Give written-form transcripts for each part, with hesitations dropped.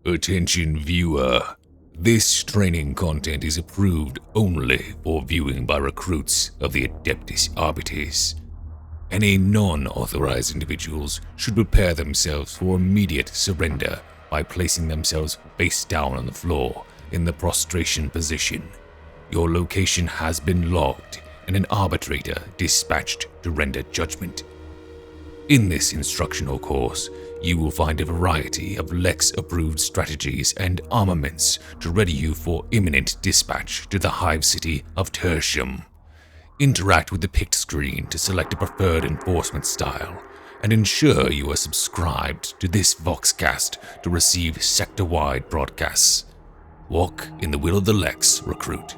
Attention viewer. This training content is approved only for viewing by recruits of the Adeptus Arbites. Any non-authorized individuals should prepare themselves for immediate surrender by placing themselves face down on the floor in the prostration position. Your location has been logged and an arbitrator dispatched to render judgment. In this instructional course, you will find a variety of Lex-approved strategies and armaments to ready you for imminent dispatch to the hive city of Tertium. Interact with the picked screen to select a preferred enforcement style, and ensure you are subscribed to this Voxcast to receive sector-wide broadcasts. Walk in the will of the Lex, recruit.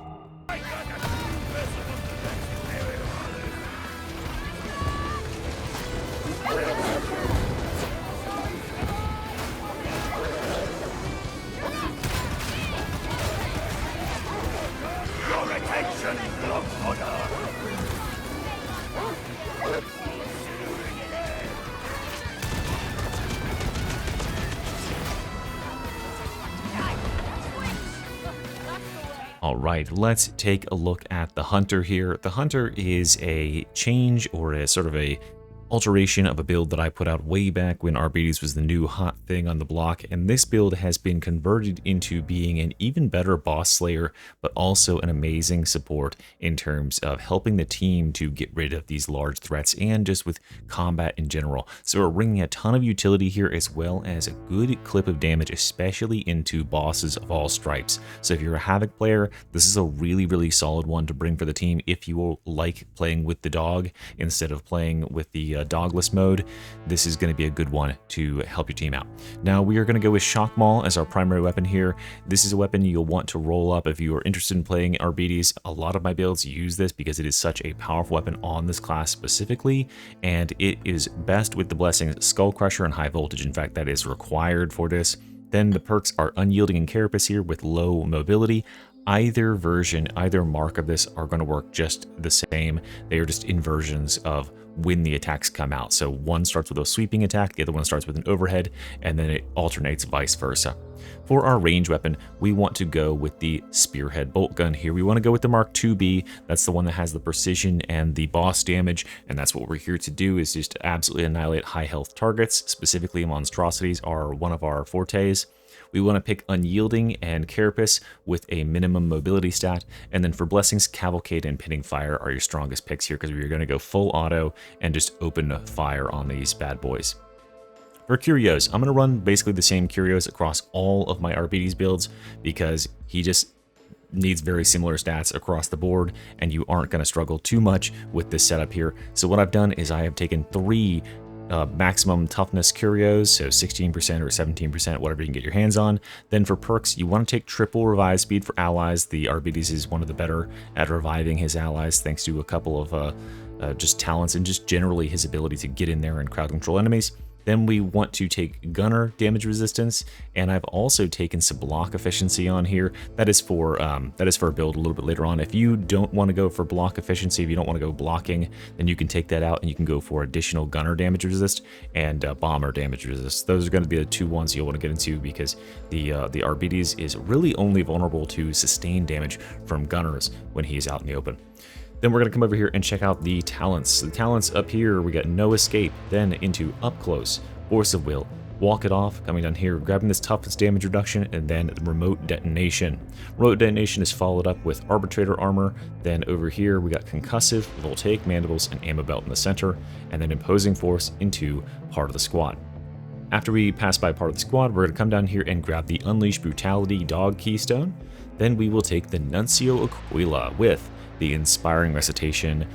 All right, let's take a look at the Hunter here. The Hunter is a change or a sort of a alteration of a build that I put out way back when Arbites was the new hot thing on the block, and this build has been converted into being an even better boss slayer, but also an amazing support in terms of helping the team to get rid of these large threats and just with combat in general. So we're bringing a ton of utility here as well as a good clip of damage, especially into bosses of all stripes. So if you're a Havoc player, this is a really solid one to bring for the team if you like playing with the dog instead of playing with the dogless mode. This is going to be a good one to help your team out. Now we are going to go with Shock Maul as our primary weapon here. This is a weapon you'll want to roll up if you are interested in playing Arbites. A lot of my builds use this because it is such a powerful weapon on this class specifically, and it is best with the blessings Skull Crusher and High Voltage. In fact, that is required for this. Then the perks are Unyielding and Carapace here with low mobility. Either version, either mark of this are going to work just the same. They are just inversions of when the attacks come out. So one starts with a sweeping attack, the other one starts with an overhead, and then it alternates vice versa. For our range weapon, we want to go with the Spearhead Bolt Gun here. We want to go with the Mark IIB. That's the one that has the precision and the boss damage, and that's what we're here to do, is just absolutely annihilate high health targets. Specifically, monstrosities are one of our fortes. We want to pick Unyielding and Carapace with a minimum mobility stat. And then for Blessings, Cavalcade and Pinning Fire are your strongest picks here because we're going to go full auto and just open fire on these bad boys. For Curios, I'm going to run basically the same Curios across all of my Arbites builds because he just needs very similar stats across the board and you aren't going to struggle too much with this setup here. So what I've done is I have taken 3 maximum toughness curios, so 16% or 17%, whatever you can get your hands on. Then for perks, you want to take triple revive speed for allies. The Arbites is one of the better at reviving his allies thanks to a couple of just talents and just generally his ability to get in there and crowd control enemies. Then we want to take Gunner damage resistance, and I've also taken some block efficiency on here. That is for a build a little bit later on. If you don't want to go for block efficiency, if you don't want to go blocking, then you can take that out and you can go for additional Gunner damage resist and Bomber damage resist. Those are going to be the 2 ones you'll want to get into because the Arbites is really only vulnerable to sustained damage from Gunners when he's out in the open. Then we're going to come over here and check out the talents. The talents up here, we got No Escape, then into Up Close, Force of Will, Walk It Off, coming down here, grabbing this Toughness damage reduction, and then Remote Detonation. Remote Detonation is followed up with Arbitrator Armor. Then over here, we got Concussive, Voltaic Mandibles, and Ammo Belt in the center, and then Imposing Force into Part of the Squad. After we pass by Part of the Squad, we're going to come down here and grab the Unleash Brutality Dog Keystone. Then we will take the Nuncio Aquila with the Inspiring Recitation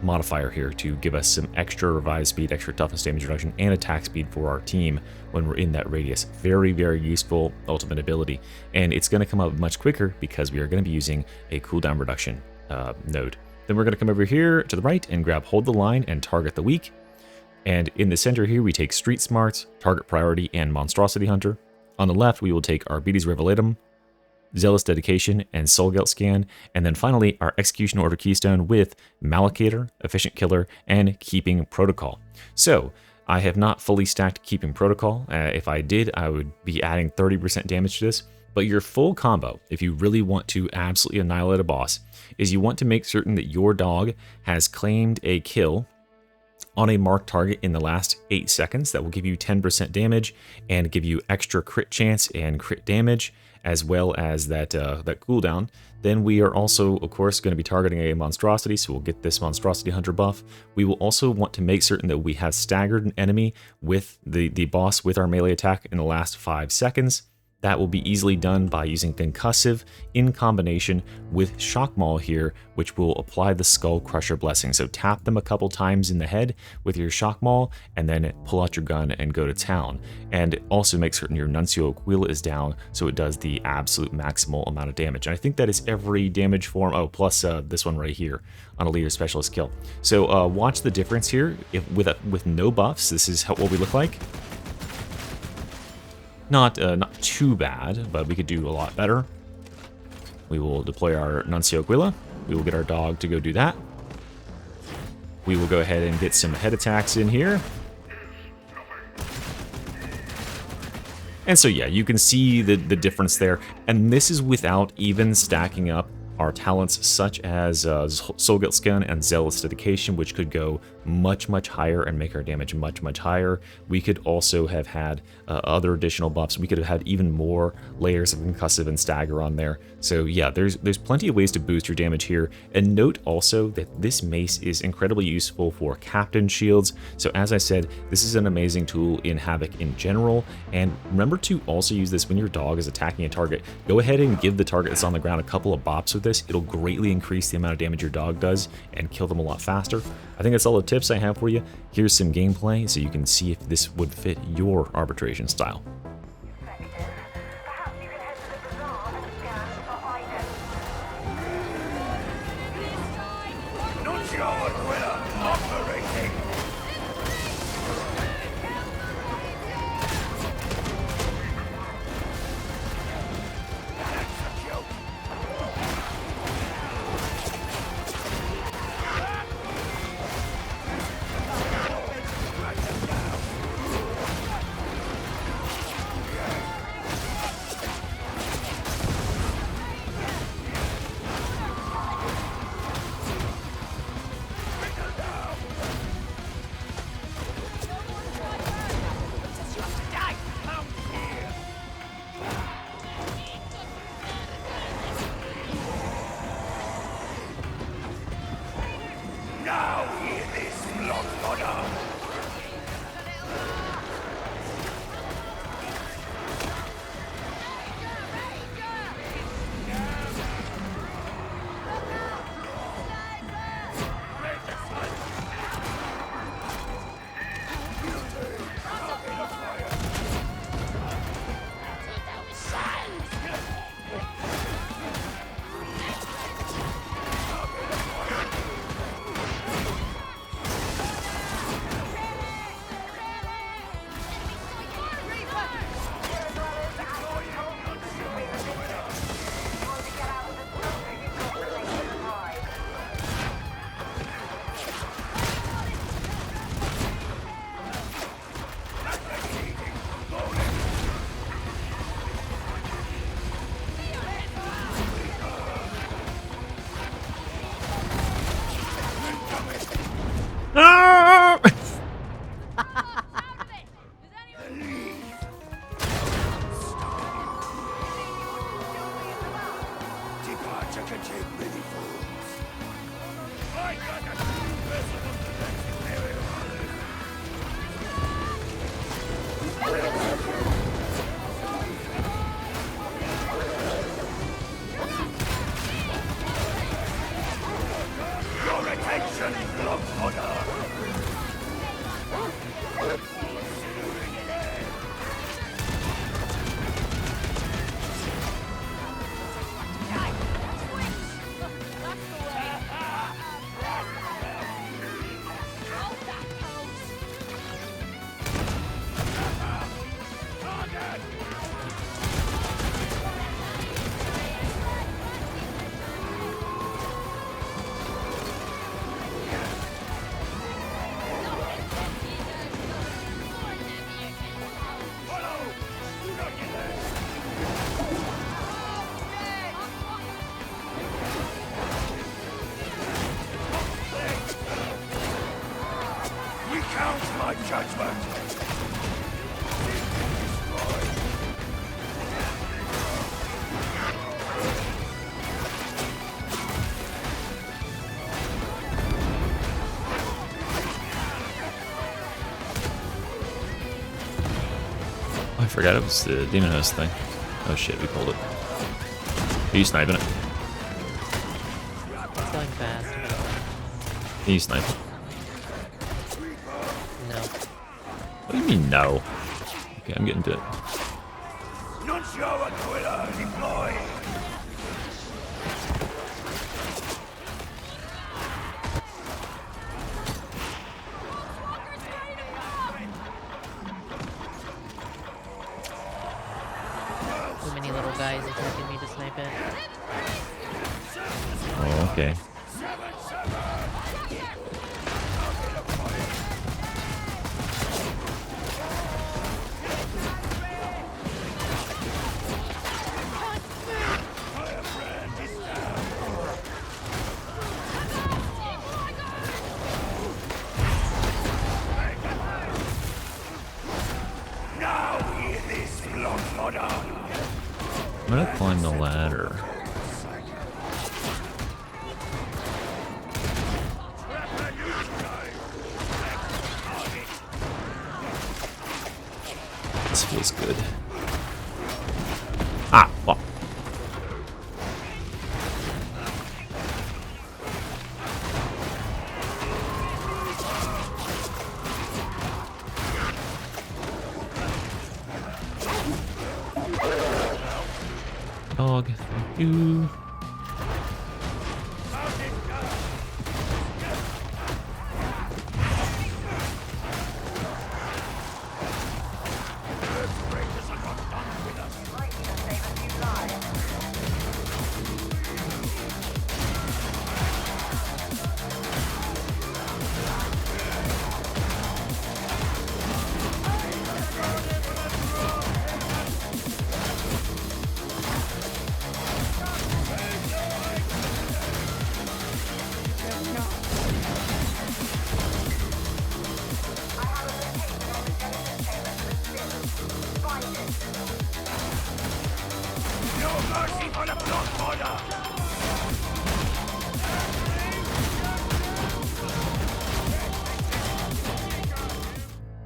modifier here to give us some extra revive speed, extra toughness damage reduction, and attack speed for our team when we're in that radius. Very useful ultimate ability, and it's going to come up much quicker because we are going to be using a cooldown reduction node. Then we're going to come over here to the right and grab Hold the Line and Target the Weak. And in the center here, we take Street Smarts, Target Priority, and Monstrosity Hunter. On the left, we will take Arbites Revelatum, Zealous Dedication, and Soulgelt Scan, and then finally our Execution Order Keystone with Mallocator, Efficient Killer, and Keeping Protocol. So I have not fully stacked Keeping Protocol. If I did, I would be adding 30% damage to this. But your full combo, if you really want to absolutely annihilate a boss, is you want to make certain that your dog has claimed a kill on a marked target in the last 8 seconds. That will give you 10% damage and give you extra crit chance and crit damage, as well as that cooldown. Then we are also, of course, going to be targeting a monstrosity, so we'll get this monstrosity hunter buff. We will also want to make certain that we have staggered an enemy with the boss with our melee attack in the last 5 seconds. That will be easily done by using Concussive in combination with Shock Maul here, which will apply the Skull Crusher Blessing. So tap them a couple times in the head with your Shock Maul, and then pull out your gun and go to town. And also make certain your Nuncio Aquila is down, so it does the absolute maximal amount of damage. And I think that is every damage form, oh, plus this one right here on a Leader Specialist kill. So watch the difference here. With no buffs, this is what we look like. Not too bad, but we could do a lot better. We will deploy our Nuncio Aquila. We will get our dog to go do that. We will go ahead and get some head attacks in here. And so yeah, you can see the difference there. And this is without even stacking up our talents such as Soul Skin and Zealous Dedication, which could go much higher and make our damage much higher. We could also have had other additional buffs. We could have had even more layers of Concussive and Stagger on there. So yeah, there's plenty of ways to boost your damage here. And note also that this mace is incredibly useful for Captain Shields. So as I said, this is an amazing tool in Havoc in general. And remember to also use this when your dog is attacking a target. Go ahead and give the target that's on the ground a couple of bops with this. It'll greatly increase the amount of damage your dog does and kill them a lot faster. I think that's all the tips I have for you. Here's some gameplay so you can see if this would fit your arbitration style. forgot it was the Demon Host thing. Oh shit, we pulled it. Are you sniping it? It's going fast. Are you sniping? No. What do you mean no? Okay, I'm getting to it. Too many little guys attacking me to snipe it. Oh, okay. I'm gonna climb the ladder. This feels good. Ah, well. Dog, thank you.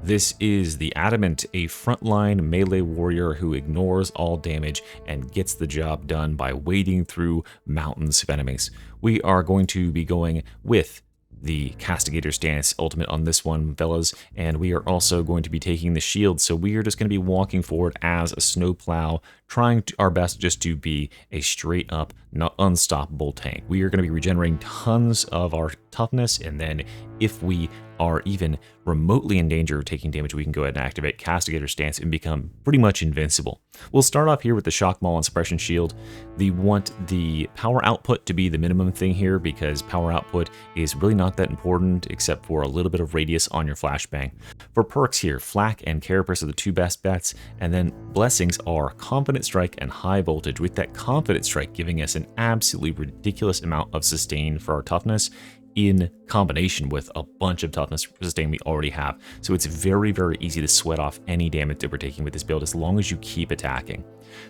This is the Adamant, a frontline melee warrior who ignores all damage and gets the job done by wading through mountains of enemies. We are going to be going with the Castigator stance ultimate on this one, fellas, and we are also going to be taking the shield, so we are just going to be walking forward as a snowplow, trying our best just to be a straight up, not unstoppable tank. We are going to be regenerating tons of our toughness, and then if we are even remotely in danger of taking damage, we can go ahead and activate Castigator stance and become pretty much invincible. We'll start off here with the Shock Maul and Suppression Shield. We want the power output to be the minimum thing here because power output is really not that important except for a little bit of radius on your flashbang. For perks here, Flak and Carapace are the two best bets, and then blessings are Confident Strike and High Voltage, with that Confident Strike giving us an absolutely ridiculous amount of sustain for our toughness in combination with a bunch of toughness sustain we already have. So it's very, very easy to sweat off any damage that we're taking with this build as long as you keep attacking.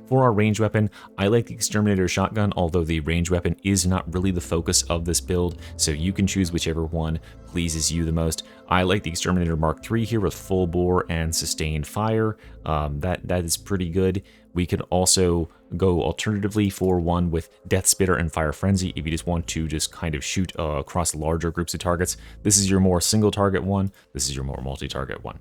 For our ranged weapon, I like the Exterminator shotgun, although the ranged weapon is not really the focus of this build, so you can choose whichever one pleases you the most. I like the Exterminator Mark III here with full bore and sustained fire. That is pretty good. We could also go alternatively for one with Death Spitter and Fire Frenzy if you just want to just kind of shoot across larger groups of targets. This is your more single target one. This is your more multi-target one.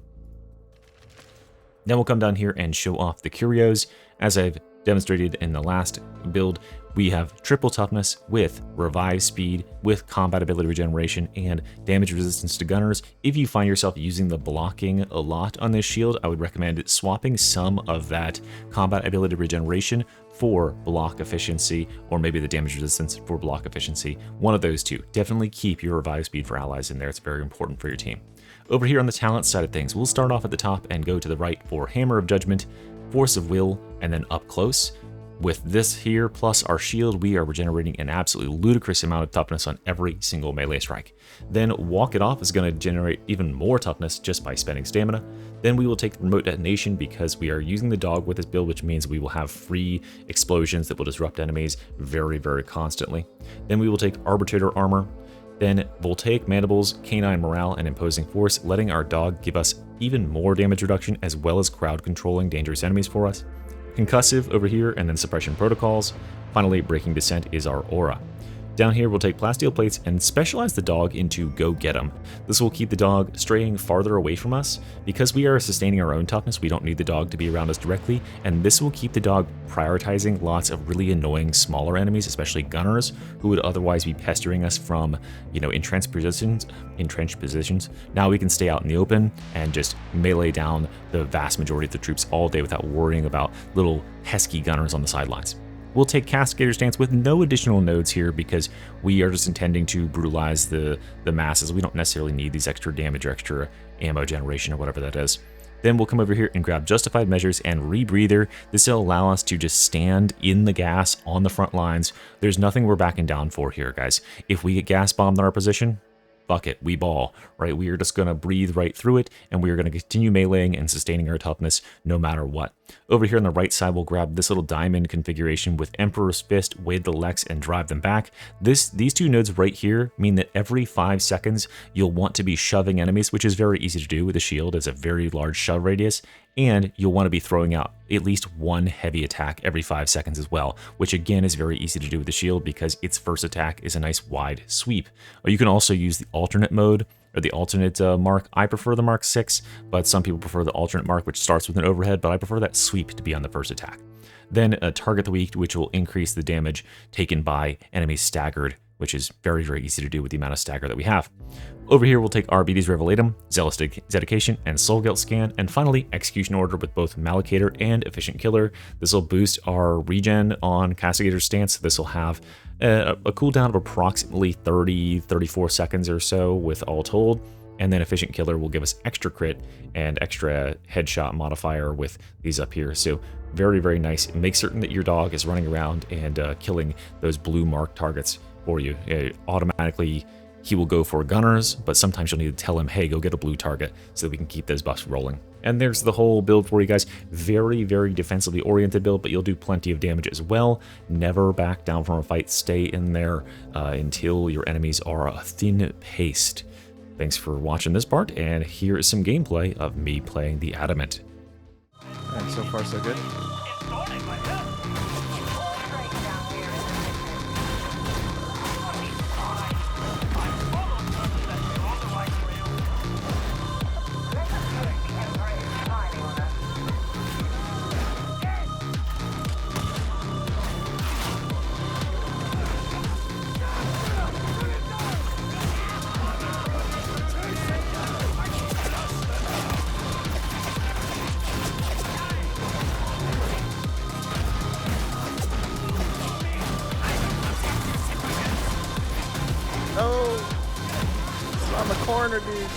Then we'll come down here and show off the curios. As I've demonstrated in the last build, we have triple toughness with revive speed, with combat ability regeneration, and damage resistance to gunners. If you find yourself using the blocking a lot on this shield, I would recommend swapping some of that combat ability regeneration for block efficiency, or maybe the damage resistance for block efficiency. One of those two. Definitely keep your revive speed for allies in there. It's very important for your team. Over here on the talent side of things, we'll start off at the top and go to the right for Hammer of Judgment, Force of Will, and then up close. With this here plus our shield, we are regenerating an absolutely ludicrous amount of toughness on every single melee strike. Then Walk It Off is going to generate even more toughness just by spending stamina. Then we will take the Remote Detonation because we are using the dog with this build, which means we will have free explosions that will disrupt enemies very, very constantly. Then we will take Arbitrator Armor. Then Voltaic Mandibles, Canine Morale, and Imposing Force, letting our dog give us even more damage reduction as well as crowd controlling dangerous enemies for us. Concussive over here, and then suppression protocols. Finally, breaking descent is our aura. Down here, we'll take plasteel plates and specialize the dog into go get 'em. This will keep the dog straying farther away from us. Because we are sustaining our own toughness, we don't need the dog to be around us directly, and this will keep the dog prioritizing lots of really annoying smaller enemies, especially gunners, who would otherwise be pestering us from, entrenched positions. Now we can stay out in the open and just melee down the vast majority of the troops all day without worrying about little pesky gunners on the sidelines. We'll take Castigator stance with no additional nodes here because we are just intending to brutalize the masses. We don't necessarily need these extra damage or extra ammo generation or whatever that is. Then we'll come over here and grab Justified Measures and Rebreather. This will allow us to just stand in the gas on the front lines. There's nothing we're backing down for here, guys. If we get gas bombed in our position, fuck it, we ball, right? We are just going to breathe right through it, and we are going to continue meleeing and sustaining our toughness no matter what. Over here on the right side, we'll grab this little diamond configuration with Emperor's Fist, Wade the Lex, and drive them back. These two nodes right here mean that every 5 seconds, you'll want to be shoving enemies, which is very easy to do with a shield. It's a very large shove radius, and you'll want to be throwing out at least one heavy attack every 5 seconds as well, which again is very easy to do with the shield because its first attack is a nice wide sweep. Or you can also use the alternate mode, or the alternate mark. I prefer the Mark 6, but some people prefer the alternate mark, which starts with an overhead, but I prefer that sweep to be on the first attack. Then target the weak, which will increase the damage taken by enemies staggered, which is very, very easy to do with the amount of stagger that we have. Over here, we'll take Arbites Revelatum, Zealous Dedication, and Soul Guilt Scan, and finally, Execution Order with both Mallocator and Efficient Killer. This will boost our regen on Castigator's stance. This will have a cooldown of approximately 34 seconds or so with all told, and then Efficient Killer will give us extra crit and extra headshot modifier with these up here. So very, very nice. Make certain that your dog is running around and killing those blue mark targets for you. Automatically, he will go for gunners, but sometimes you'll need to tell him, hey, go get a blue target so that we can keep those buffs rolling. And there's the whole build for you guys. Very, very defensively oriented build, but you'll do plenty of damage as well. Never back down from a fight. Stay in there until your enemies are a thin paste. Thanks for watching this part, and here is some gameplay of me playing the Adamant. Alright, so far so good. No! It's on the corner, dude.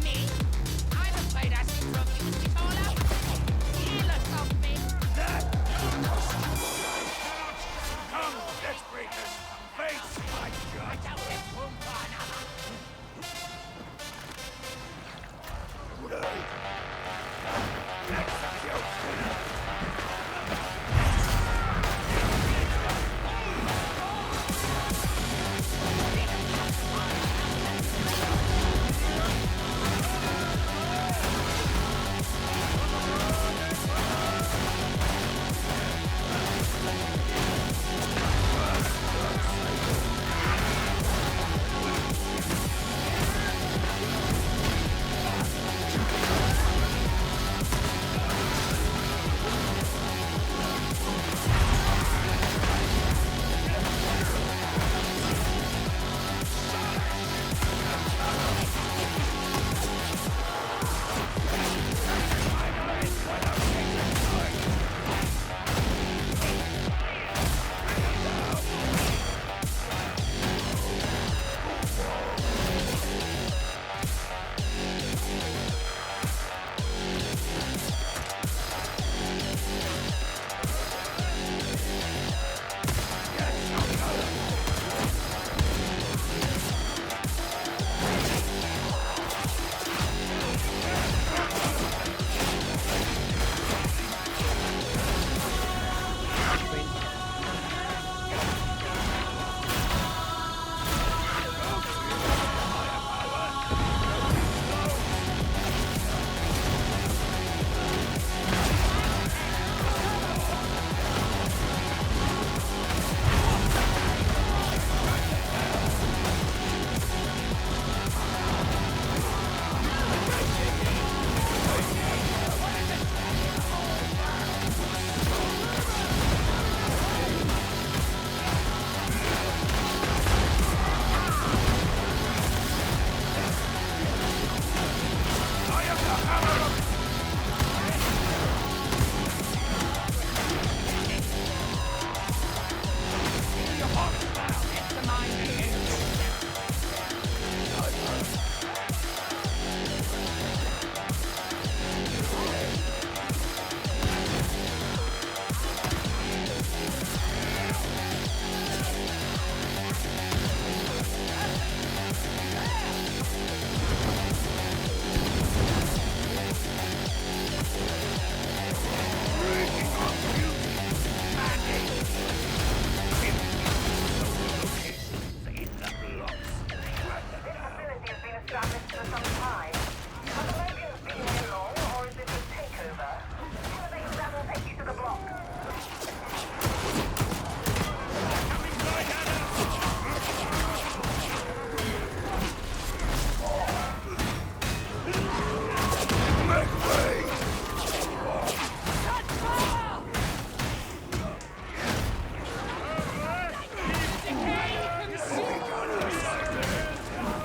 Me? I'm afraid I should drop you into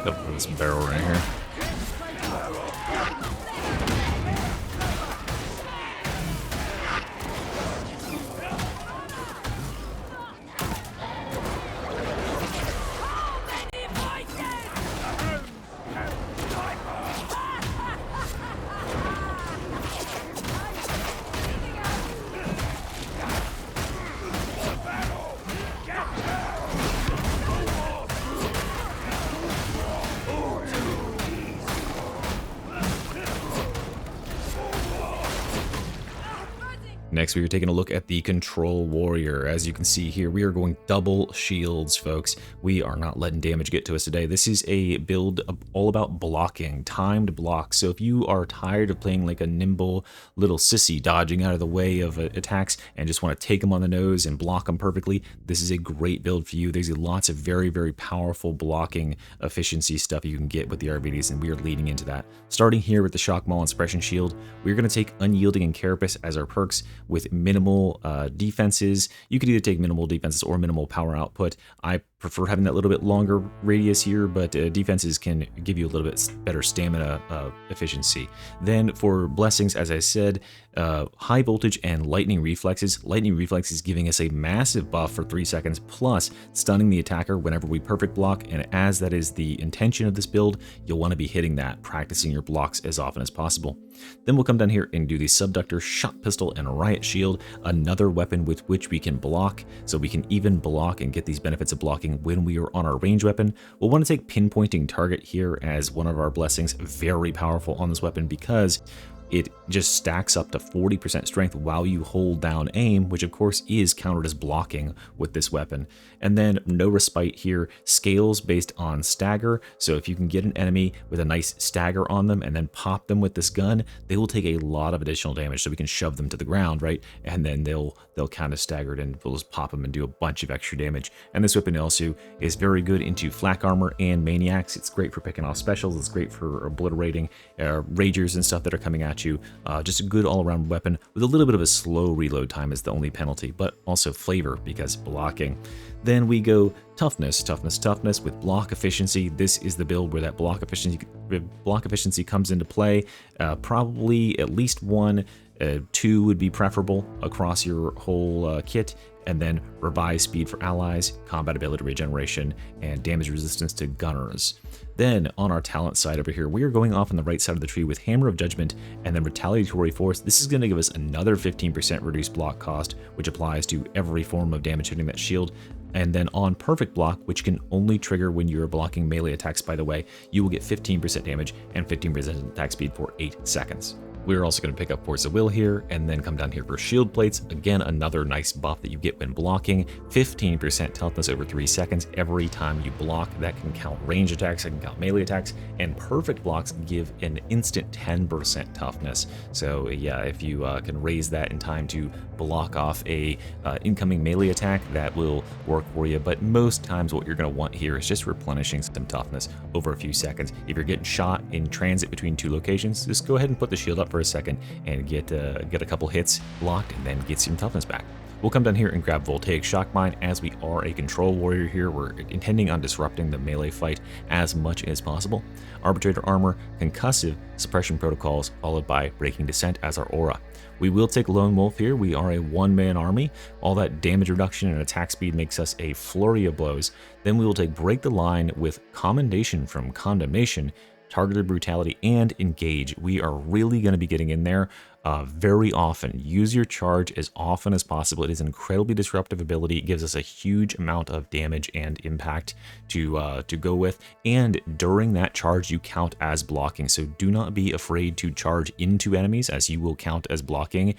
Up for this barrel right here. Next, we are taking a look at the Control Warrior. As you can see here, we are going double shields, folks. We are not letting damage get to us today. This is a build all about blocking, timed blocks. So if you are tired of playing like a nimble little sissy, dodging out of the way of attacks and just want to take them on the nose and block them perfectly, this is a great build for you. There's lots of very, very powerful blocking efficiency stuff you can get with the Arbites, and we are leading into that. Starting here with the Shock Maul and Suppression Shield, we're going to take Unyielding and Carapace as our perks with minimal defenses. You could either take minimal defenses or minimal power output. I prefer having that little bit longer radius here, but defenses can give you a little bit better stamina efficiency. Then for blessings, as I said, high voltage and lightning reflexes. Lightning reflexes giving us a massive buff for 3 seconds, plus stunning the attacker whenever we perfect block. And as that is the intention of this build, you'll want to be hitting that, practicing your blocks as often as possible. Then we'll come down here and do the Subductor, Shot Pistol, and Riot Shield, another weapon with which we can block, so we can even block and get these benefits of blocking when we are on our range weapon. We'll want to take Pinpointing Target here as one of our blessings. Very powerful on this weapon because it just stacks up to 40% strength while you hold down aim, which of course is counted as blocking with this weapon. And then No Respite here scales based on stagger. So if you can get an enemy with a nice stagger on them and then pop them with this gun, they will take a lot of additional damage. So we can shove them to the ground, right? And then they'll kind of staggered and we'll just pop them and do a bunch of extra damage. And this weapon also is very good into flak armor and maniacs. It's great for picking off specials. It's great for obliterating ragers and stuff that are coming at you. Just a good all-around weapon with a little bit of a slow reload time is the only penalty, but also flavor because blocking. Then we go toughness, toughness, toughness with block efficiency. This is the build where that block efficiency comes into play. Probably at least 1, 2 would be preferable across your whole kit. And then Revive Speed for allies, combat ability regeneration, and damage resistance to gunners. Then on our talent side over here, we are going off on the right side of the tree with Hammer of Judgment and then Retaliatory Force. This is going to give us another 15% reduced block cost, which applies to every form of damage hitting that shield. And then on Perfect Block, which can only trigger when you're blocking melee attacks, by the way, you will get 15% damage and 15% attack speed for 8 seconds. We're also going to pick up Force of Will here and then come down here for Shield Plates. Again, another nice buff that you get when blocking. 15% toughness over 3 seconds every time you block. That can count range attacks, that can count melee attacks, and Perfect Blocks give an instant 10% toughness. So yeah, if you can raise that in time to block off a incoming melee attack, that will work for you. But most times what you're going to want here is just replenishing some toughness over a few seconds. If you're getting shot in transit between 2 locations, just go ahead and put the shield up for a second and get a couple hits blocked and then get some toughness back. We'll come down here and grab Voltaic Shock Mine. As we are a control warrior here, we're intending on disrupting the melee fight as much as possible. Arbitrator Armor, Concussive Suppression Protocols, followed by Breaking Descent as our aura. We will take Lone Wolf here. We are a one-man army. All that damage reduction and attack speed makes us a flurry of blows. Then we will take Break the Line with Commendation from Condemnation, Targeted Brutality, and Engage. We are really going to be getting in there very often. Use your charge as often as possible. It is an incredibly disruptive ability. It gives us a huge amount of damage and impact to go with. And during that charge, you count as blocking. So do not be afraid to charge into enemies, as you will count as blocking.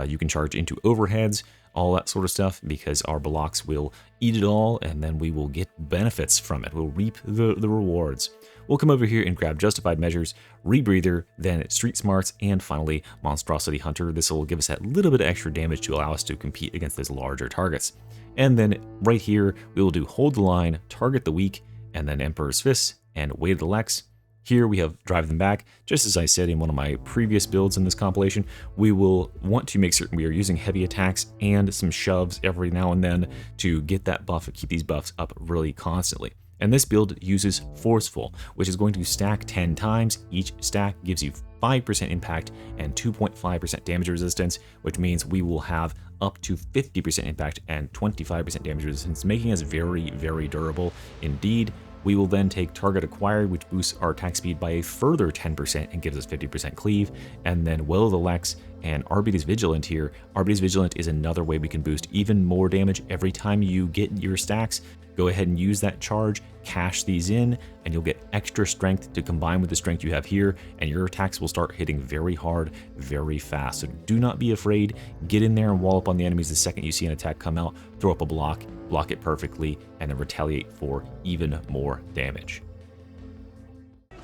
You can charge into overheads, all that sort of stuff, because our blocks will eat it all, and then we will get benefits from it. We'll reap the rewards. We'll come over here and grab Justified Measures, Rebreather, then Street Smarts, and finally Monstrosity Hunter. This will give us that little bit of extra damage to allow us to compete against those larger targets. And then right here, we will do Hold the Line, Target the Weak, and then Emperor's Fists, and Weight of the Lex. Here we have Drive Them Back. Just as I said in one of my previous builds in this compilation, we will want to make certain we are using heavy attacks and some shoves every now and then to get that buff and keep these buffs up really constantly. And this build uses Forceful, which is going to stack 10 times. Each stack gives you 5% impact and 2.5% damage resistance, which means we will have up to 50% impact and 25% damage resistance, making us very, very durable indeed. We will then take Target Acquired, which boosts our attack speed by a further 10% and gives us 50% cleave, and then Will of the Lex and Arbites Vigilant here. Arbites Vigilant is another way we can boost even more damage every time you get your stacks. Go ahead and use that charge, cash these in, and you'll get extra strength to combine with the strength you have here, and your attacks will start hitting very hard, very fast. So do not be afraid. Get in there and wall up on the enemies the second you see an attack come out, throw up a block it perfectly, and then retaliate for even more damage.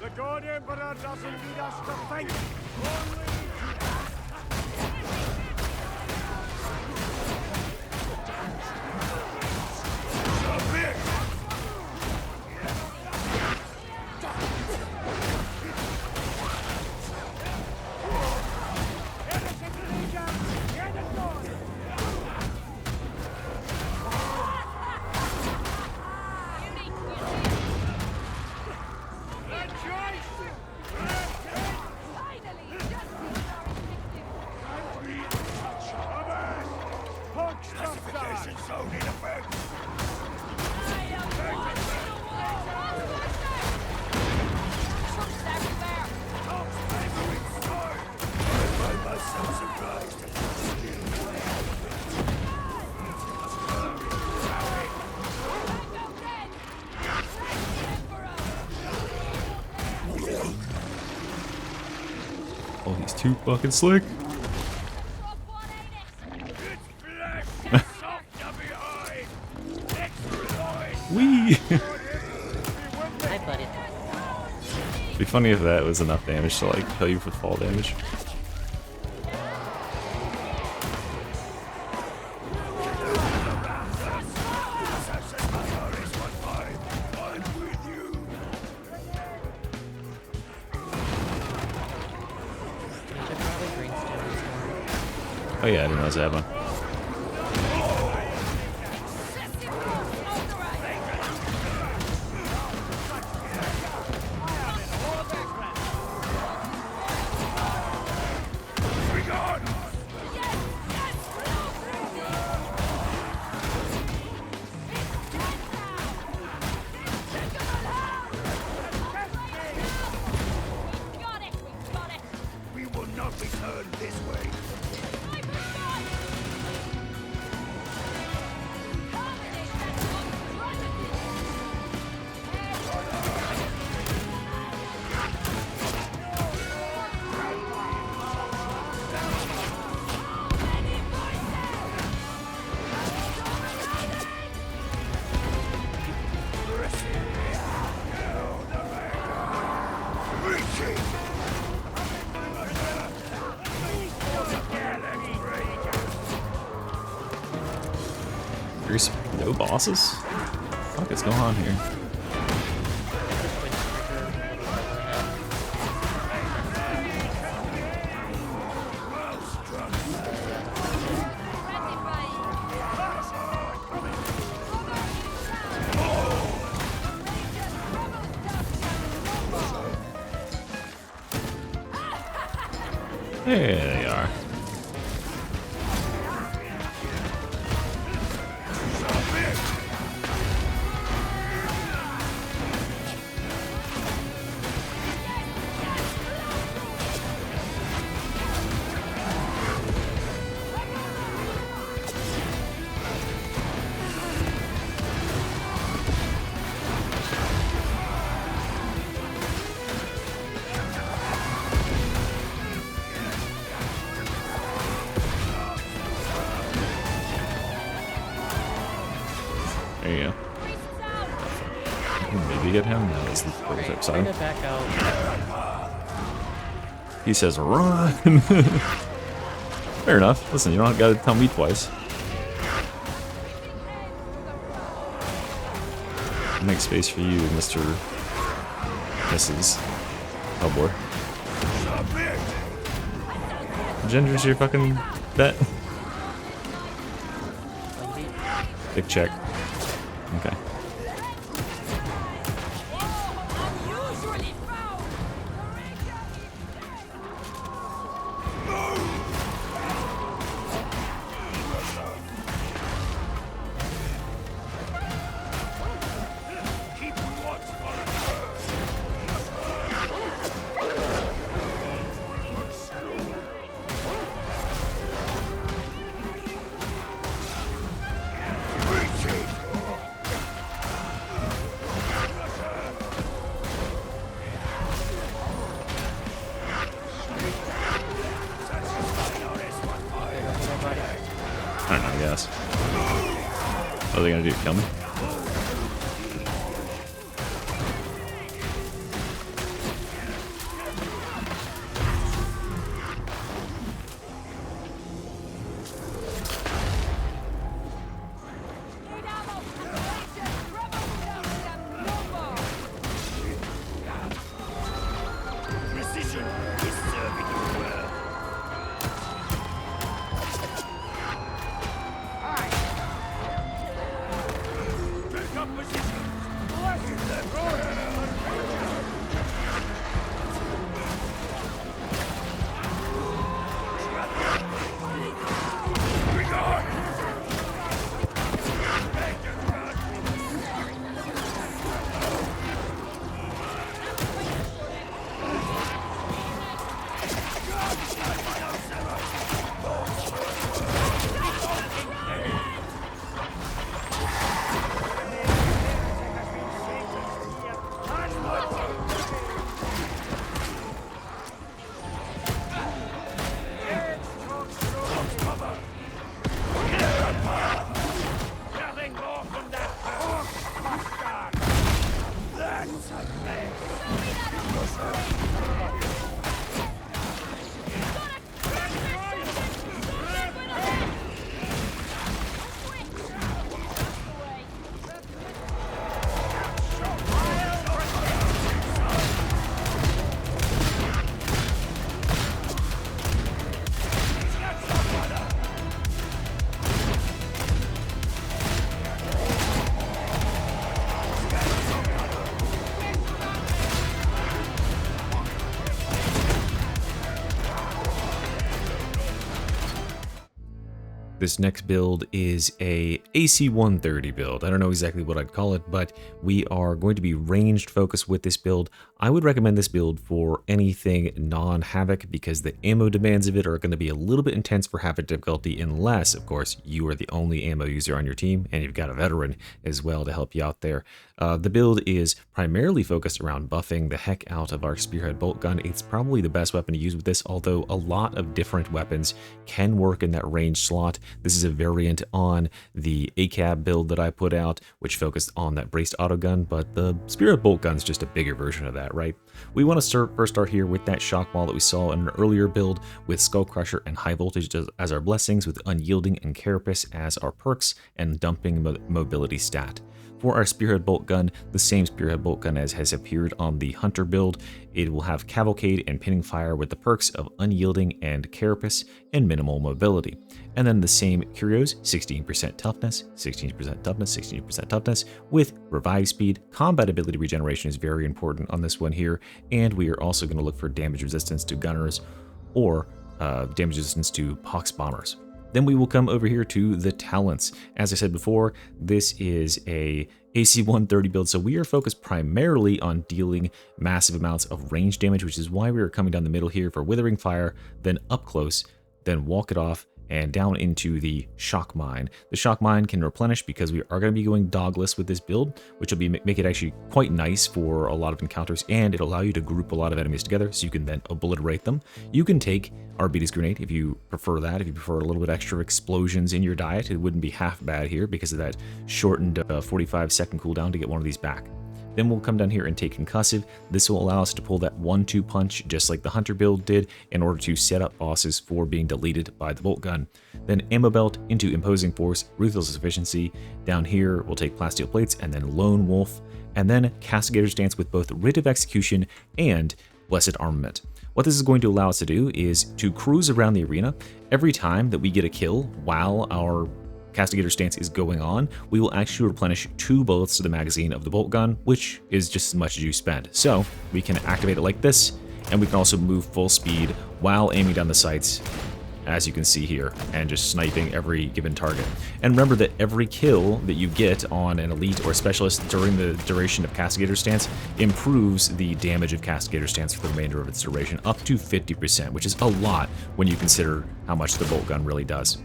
The God Emperor doesn't need us to fight. Oh, he's too fucking slick. Wee! Hi, buddy. It'd be funny if that was enough damage to like kill you with fall damage. Oh yeah, I didn't realize I had one. We will not return this way. There's no bosses? What the fuck is going on here? There they are. There you go. Maybe get him? That was the perfect Bring side. it back out. He says, run! Fair enough. Listen, you don't gotta tell me twice. Make space for you, Mr. Mrs. Oh boy. Ginger's your fucking bet. Big check. Okay. What are they gonna do? Kill me? Precision is serving you well. Take up position. Nothing more from that bastard. That's a mess. This next build is a AC 130 build. I don't know exactly what I'd call it, but we are going to be ranged focused with this build. I would recommend this build for anything non-Havoc because the ammo demands of it are going to be a little bit intense for Havoc difficulty unless, of course, you are the only ammo user on your team and you've got a veteran as well to help you out there. The build is primarily focused around buffing the heck out of our Spearhead Bolt Gun. It's probably the best weapon to use with this, although a lot of different weapons can work in that range slot. This is a variant on the ACAB build that I put out, which focused on that braced autogun, but the Spearhead Bolt Gun is just a bigger version of that, right? We want to first start here with that shock wall that we saw in an earlier build with Skull Crusher and High Voltage as our blessings, with Unyielding and Carapace as our perks, and Dumping Mobility stat. For our Spearhead Bolt Gun, the same Spearhead Bolt Gun as has appeared on the Hunter build, it will have Cavalcade and Pinning Fire with the perks of Unyielding and Carapace and Minimal Mobility. And then the same Curios, 16% Toughness, 16% Toughness, 16% Toughness, with Revive Speed. Combat ability regeneration is very important on this one here, and we are also going to look for damage resistance to gunners or damage resistance to Pox Bombers. Then we will come over here to the talents. As I said before, this is a AC 130 build, so we are focused primarily on dealing massive amounts of range damage, which is why we are coming down the middle here for Withering Fire, then up close, then Walk It Off, and down into the Shock Mine. The Shock Mine can replenish because we are going to be going dogless with this build, which will make it actually quite nice for a lot of encounters, and it'll allow you to group a lot of enemies together so you can then obliterate them. You can take Arbites Grenade if you prefer that. If you prefer a little bit extra explosions in your diet, it wouldn't be half bad here because of that shortened 45-second cooldown to get one of these back. Then we'll come down here and take Concussive. This will allow us to pull that 1-2 punch just like the Hunter build did in order to set up bosses for being deleted by the Bolt Gun. Then Ammo Belt into Imposing Force, Ruthless Efficiency. Down here we'll take Plasteel Plates and then Lone Wolf. And then Castigator Stance with both Writ of Execution and Blessed Armament. What this is going to allow us to do is to cruise around the arena. Every time that we get a kill while our Castigator Stance is going on, we will actually replenish 2 bullets to the magazine of the bolt gun, which is just as much as you spend. So we can activate it like this, and we can also move full speed while aiming down the sights, as you can see here, and just sniping every given target. And remember that every kill that you get on an elite or specialist during the duration of Castigator Stance improves the damage of Castigator Stance for the remainder of its duration up to 50%, which is a lot when you consider how much the bolt gun really does.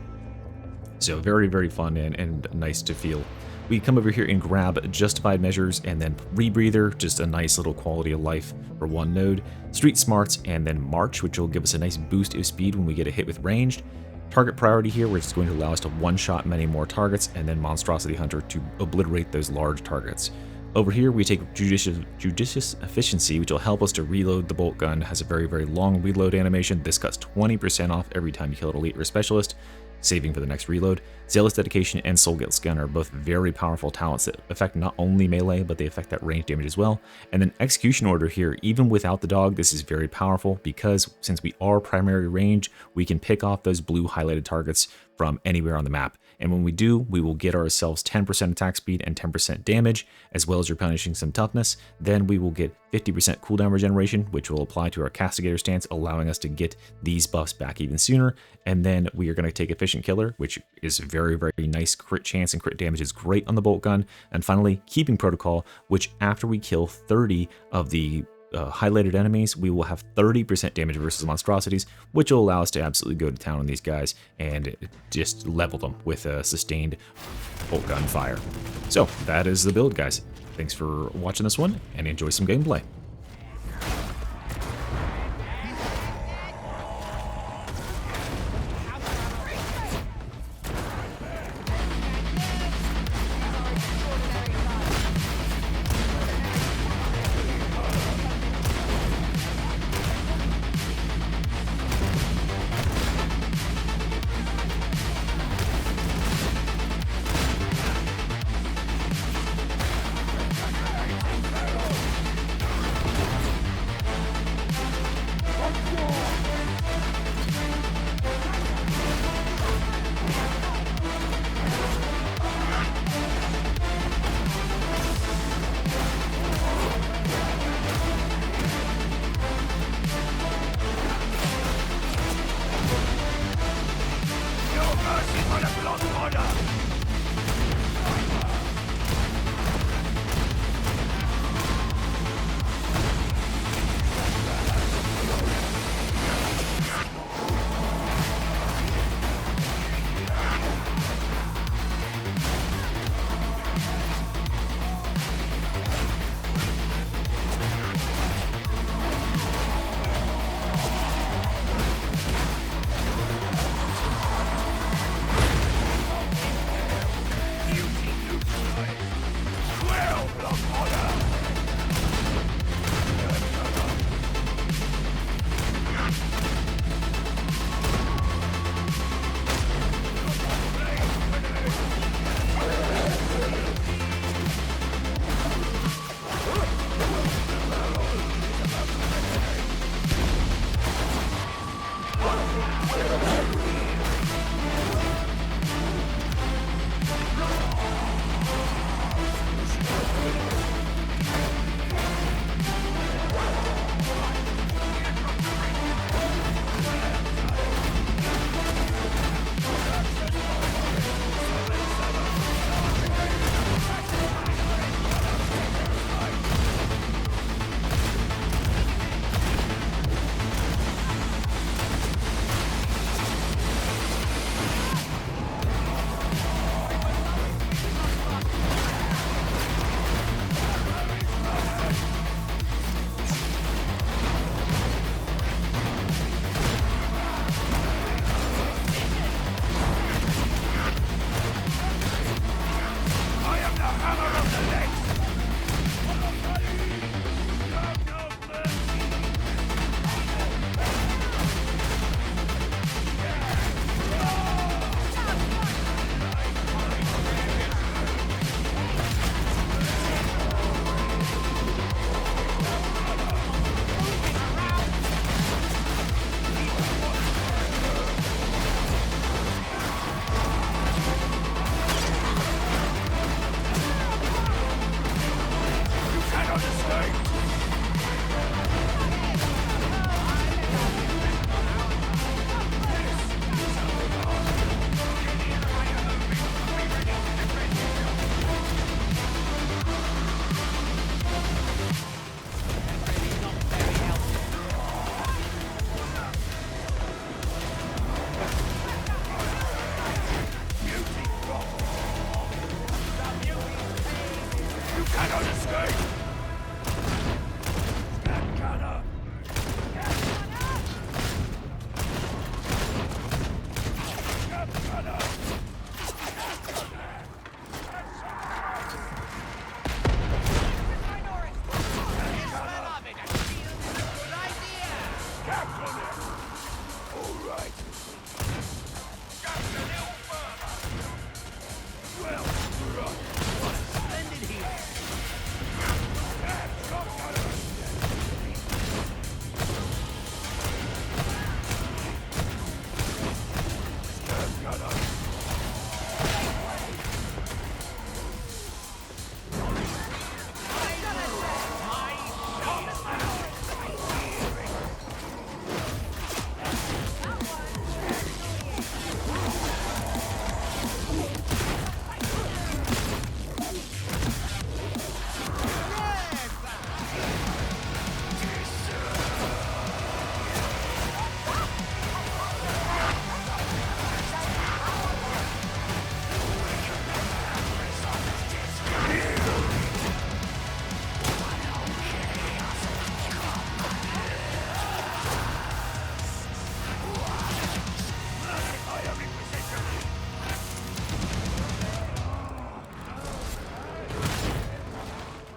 So very, very fun and nice to feel. We come over here and grab Justified Measures and then Rebreather, just a nice little quality of life for one node. Street Smarts and then March, which will give us a nice boost of speed when we get a hit with ranged. target priority here, which is going to allow us to one-shot many more targets, and then Monstrosity Hunter to obliterate those large targets. Over here, we take Judicious Efficiency, which will help us to reload the bolt gun. It has a very, very long reload animation. This cuts 20% off every time you kill an elite or a specialist, saving for the next reload. Zealous Dedication and Soul Guilt Scan are both very powerful talents that affect not only melee, but they affect that range damage as well. And then Execution Order here, even without the dog, this is very powerful because since we are primary range, we can pick off those blue highlighted targets from anywhere on the map. And when we do, we will get ourselves 10% attack speed and 10% damage, as well as replenishing some toughness. Then we will get 50% cooldown regeneration, which will apply to our Castigator stance, allowing us to get these buffs back even sooner. And then we are going to take Efficient Killer, which is very, very nice. Crit chance and crit damage is great on the bolt gun. And finally, Keeping Protocol, which after we kill 30 of the highlighted enemies, we will have 30% damage versus monstrosities, which will allow us to absolutely go to town on these guys and just level them with a sustained bolt gun fire. So that is the build, guys. Thanks for watching this one and enjoy some gameplay.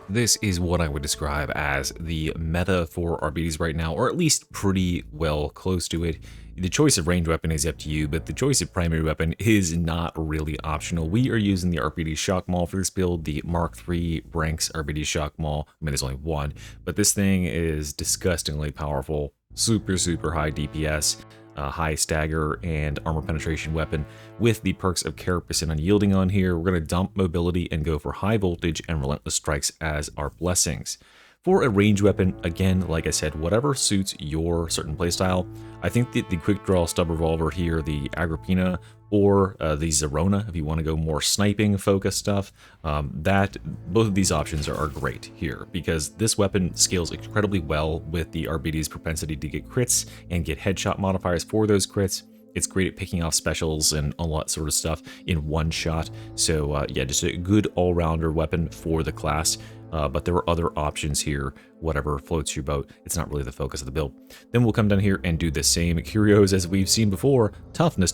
This is what I would describe as the meta for Arbites right now, or at least pretty well close to it. The choice of ranged weapon is up to you, but the choice of primary weapon is not really optional. We are using the Arbites Shock Maul for this build, the Mark III Ranks Arbites Shock Maul. I mean, there's only one, but this thing is disgustingly powerful, super high DPS. High stagger and armor penetration weapon with the perks of Carapace and Unyielding on here. We're going to dump mobility and go for high voltage and relentless strikes as our blessings. For a range weapon, again, like I said, whatever suits your certain playstyle. I think that the quick draw stub revolver here, the Agrippina, or the Zerona, if you want to go more sniping focused stuff, both of these options are great here because this weapon scales incredibly well with the Arbites' propensity to get crits and get headshot modifiers for those crits. It's great at picking off specials and all that sort of stuff in one shot. So yeah, just a good all-rounder weapon for the class. But there are other options here, whatever floats your boat. It's not really the focus of the build. Then we'll come down here and do the same curios as we've seen before. Toughness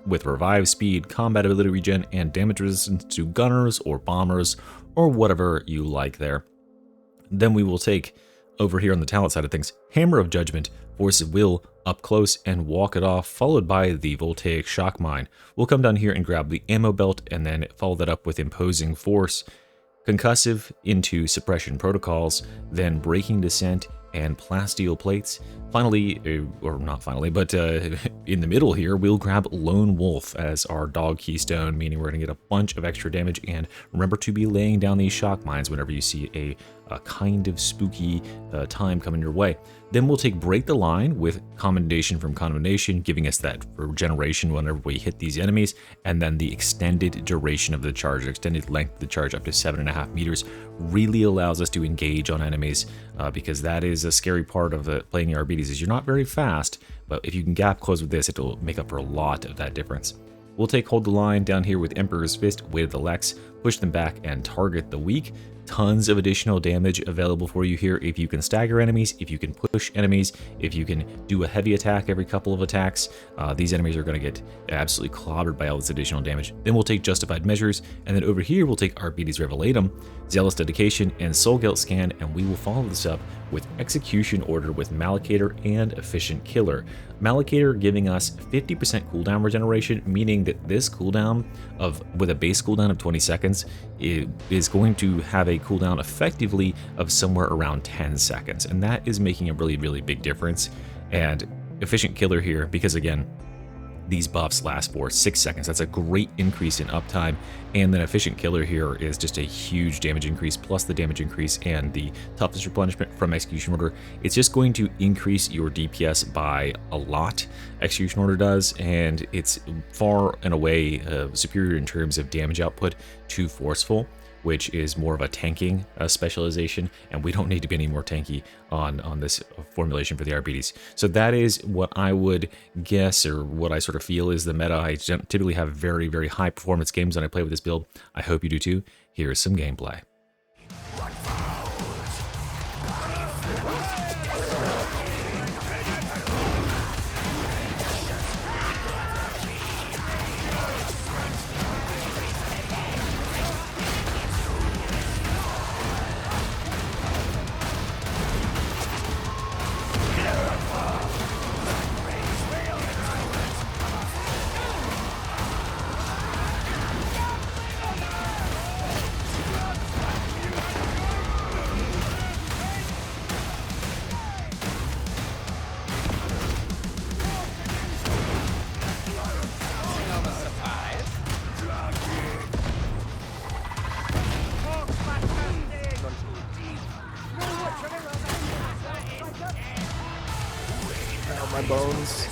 with revive speed, combat ability regen, and damage resistance to gunners or bombers or whatever you like there. Then we will take, over here on the talent side of things, Hammer of Judgment, Force of Will, up close and walk it off, followed by the Voltaic Shock Mine. We'll come down here and grab the Ammo Belt and then follow that up with Imposing Force, Concussive into Suppression Protocols, then Breaking Descent and Plasteel Plates. Finally, or not finally, but in the middle here, we'll grab Lone Wolf as our dog keystone, meaning we're going to get a bunch of extra damage. And remember to be laying down these shock mines whenever you see a kind of spooky time coming your way. Then we'll take Break the Line with Commendation from Condemnation, giving us that regeneration whenever we hit these enemies, and then the extended duration of the charge, extended length of the charge up to 7.5 meters, really allows us to engage on enemies because that is a scary part of playing the Arbites is you're not very fast, but if you can gap close with this, it'll make up for a lot of that difference. We'll take Hold the Line down here with Emperor's Fist, Weight of the Lex, push them back and target the weak. Tons of additional damage available for you here if you can stagger enemies, if you can push enemies, if you can do a heavy attack every couple of attacks. These enemies are going to get absolutely clobbered by all this additional damage. Then we'll take Justified Measures, and then over here we'll take Arbites Revelatum, Zealous Dedication, and Soul Guilt Scan, and we will follow this up with Execution Order with Malakator and Efficient Killer. Malakator giving us 50% cooldown regeneration, meaning that this cooldown with a base cooldown of 20 seconds is going to have a cooldown effectively of somewhere around 10 seconds, and that is making a really big difference. And Efficient Killer here, because again, these buffs last for 6 seconds. That's a great increase in uptime, and then Efficient Killer here is just a huge damage increase, plus the damage increase and the toughness replenishment from Execution Order. It's just going to increase your DPS by a lot, Execution Order does, and it's far and away superior in terms of damage output to Forceful, which is more of a tanking specialization, and we don't need to be any more tanky on this formulation for the Arbites. So that is what I would guess, or what I sort of feel is the meta. I typically have very high performance games when I play with this build. I hope you do too. Here's some gameplay. My bones.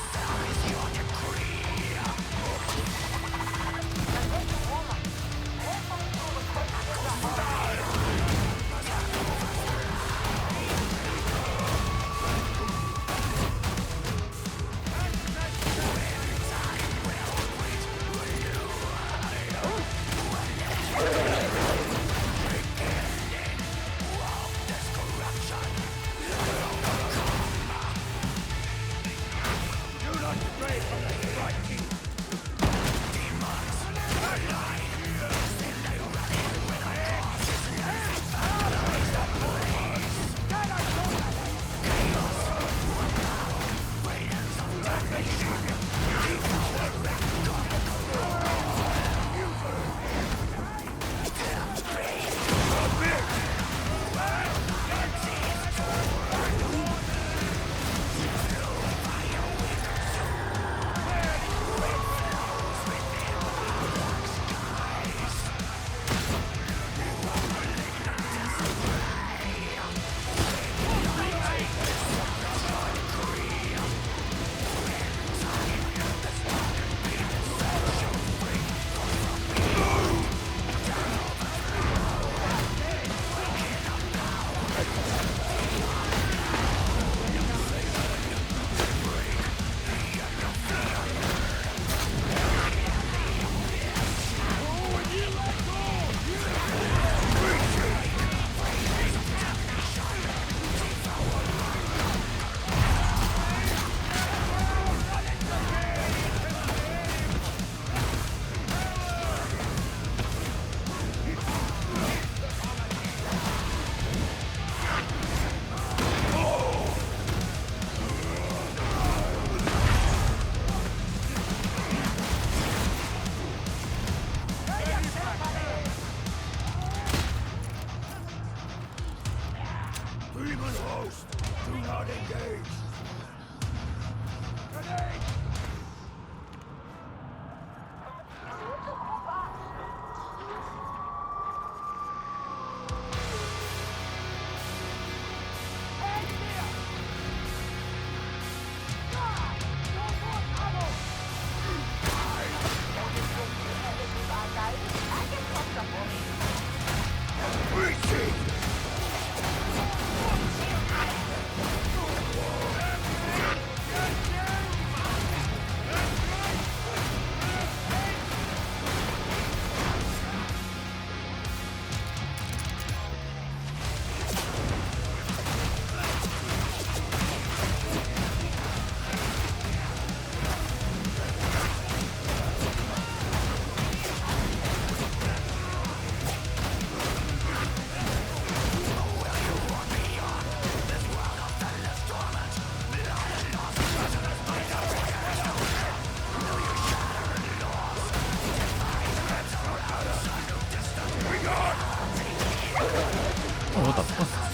Demon host, do not engage. Grenade! Oh, what the fuck?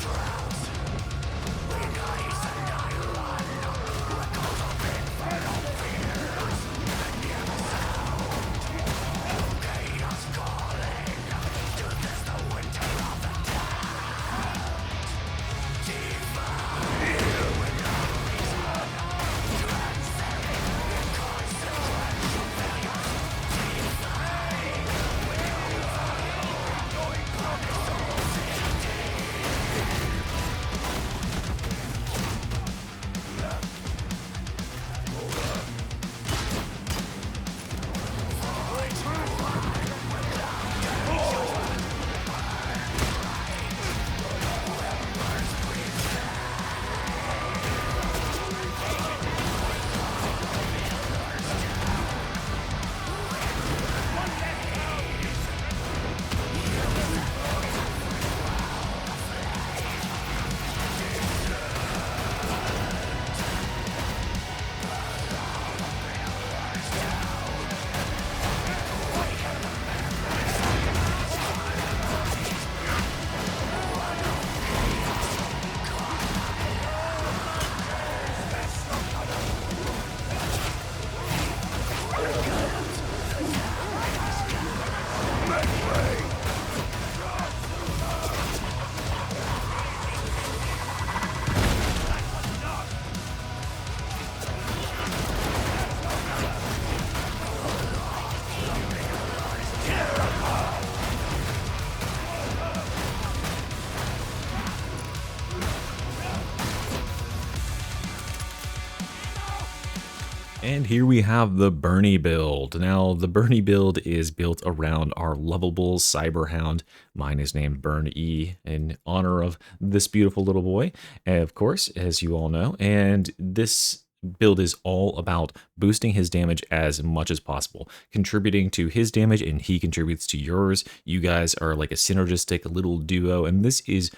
And here we have the Bernie build. Now, the Bernie build is built around our lovable Cyberhound. Mine is named Burn E in honor of this beautiful little boy, of course, as you all know. And this build is all about boosting his damage as much as possible, contributing to his damage, and he contributes to yours. You guys are like a synergistic little duo, and this is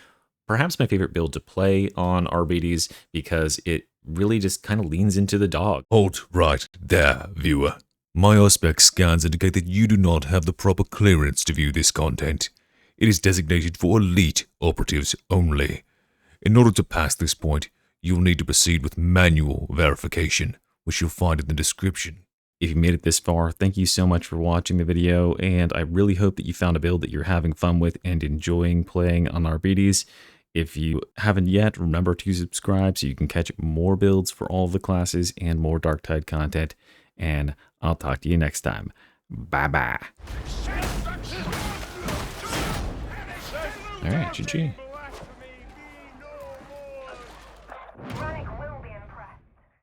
perhaps my favorite build to play on Arbites because it really just kind of leans into the dog. Halt right there, viewer. My Auspex scans indicate that you do not have the proper clearance to view this content. It is designated for elite operatives only. In order to pass this point, you will need to proceed with manual verification, which you'll find in the description. If you made it this far, thank you so much for watching the video, and I really hope that you found a build that you're having fun with and enjoying playing on Arbites. If you haven't yet, remember to subscribe so you can catch more builds for all of the classes and more Darktide content. And I'll talk to you next time. Bye-bye. All right, GG.